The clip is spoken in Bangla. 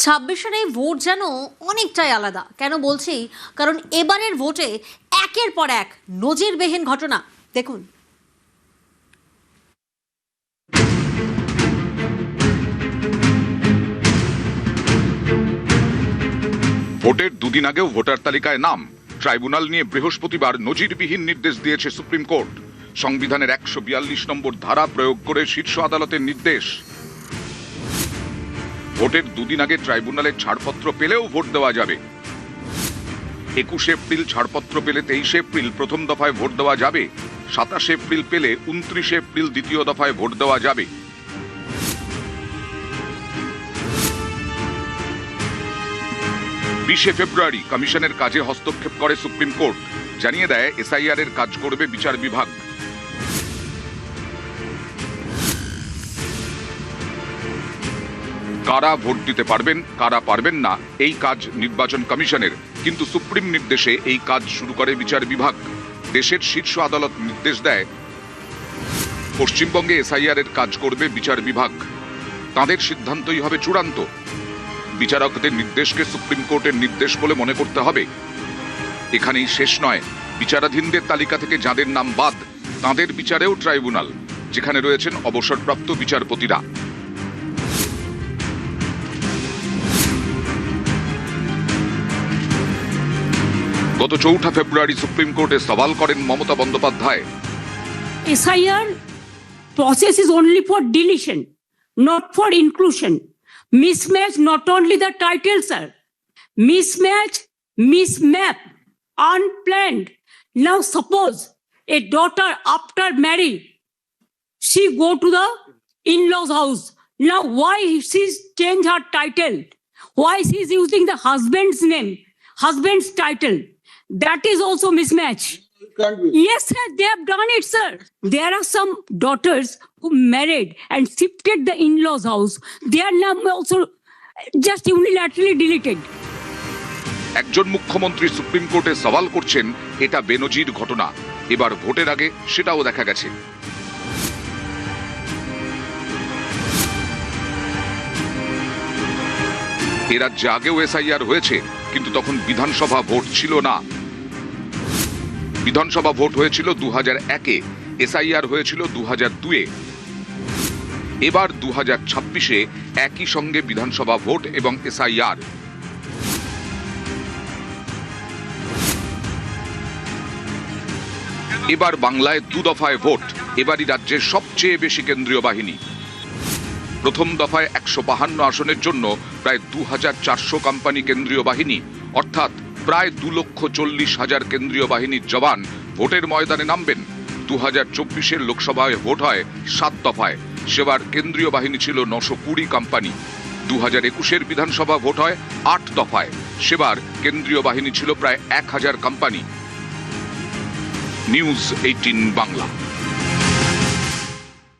26-এর এই ভোট যেন অনেকটাই আলাদা। কেন বলছি? কারণ এবারের ভোটে একের পর এক নজিরবিহীন ঘটনা। দেখুন, ভোটের দুদিন আগেও ভোটার তালিকায় নাম। ট্রাইব্যুনাল নিয়ে বৃহস্পতিবার নজিরবিহীন নির্দেশ দিয়েছে সুপ্রিম কোর্ট। সংবিধানের 142 নম্বর ধারা প্রয়োগ করে শীর্ষ আদালতের নির্দেশ। ভোটের দুদিন আগে ট্রাইব্যুনালের ছাড়পত্র পেলেও ভোট দেওয়া যাবে। 21 এপ্রিল ছাড়পত্র পেলে 23 এপ্রিল প্রথম দফায় ভোট দেওয়া যাবে। 27 এপ্রিল পেলে 29 এপ্রিল দ্বিতীয় দফায় ভোট দেওয়া যাবে। 20 ফেব্রুয়ারি কমিশনের কাজে হস্তক্ষেপ করে সুপ্রিম কোর্ট। জানিয়ে দেয় এসআইআর এর কাজ করবে বিচার বিভাগ। কারা ভোট দিতে পারবেন, কারা পারবেন না, এই কাজ নির্বাচন কমিশনের, কিন্তু সুপ্রিম নির্দেশে এই কাজ শুরু করে বিচার বিভাগ। দেশের শীর্ষ আদালত নির্দেশ দেয় পশ্চিমবঙ্গে এসআইআর এর কাজ করবে বিচার বিভাগ। তাদের সিদ্ধান্তই হবে চূড়ান্ত। বিচারকদের নির্দেশকে সুপ্রিম কোর্টের নির্দেশ বলে মনে করতে হবে। এখানেই শেষ নয়, বিচারাধীনদের তালিকা থেকে যাদের নাম বাদ তাদের বিচারেও ট্রাইব্যুনাল, যেখানে রয়েছেন অবসরপ্রাপ্ত বিচারপতিরা। গত 4 ফেব্রুয়ারি সুপ্রিম কোর্টে সওয়াল করেন Mamata Bandyopadhyay. SIR process is only for deletion, not for inclusion. Mismatch not only the title, sir. Mismatch, mismap, unplanned. Now suppose a daughter after marriage, she go to the in-laws house. Now why she's change her title? Why she's using the husband's name, husband's title? That is also mismatch. Yes, sir, they have done it, sir. There are some daughters who married and shifted the in-laws house. Their name also just unilaterally deleted. একজন মুখ্যমন্ত্রী সুপ্রিম কোর্টে সওয়াল করছেন, এটা বেনজির ঘটনা। এবার ভোটের আগে সেটাও দেখা গেছে। এ রাজ্যে আগেও এসআইআর হয়েছে, কিন্তু তখন বিধানসভা ভোট ছিল না। বিধানসভা ভোট হয়েছিল 2001-এ, এসআইআর হয়েছিল 2002-এ। এবার 2026-এ একই সঙ্গে বিধানসভা ভোট এবং এসআইআর। এবার বাংলায় 2 দফায় ভোট। এবারই রাজ্যের সবচেয়ে বেশি কেন্দ্রীয় বাহিনী। প্রথম দফায় 152 আসনের জন্য প্রায় 2400 কোম্পানি কেন্দ্রীয় বাহিনী, অর্থাৎ প্রায় 2,40,000 কেন্দ্রীয় বাহিনীর জওয়ান ভোটের ময়দানে নামবেন। 2024-এর লোকসভায় ভোট হয় 7 দফায়, সেবার কেন্দ্রীয় বাহিনী ছিল 920 কোম্পানি। 2021-এর বিধানসভা ভোট হয় 8 দফায়, সেবার কেন্দ্রীয় বাহিনী ছিল প্রায় 1000 কোম্পানি। নিউজ 18 বাংলা।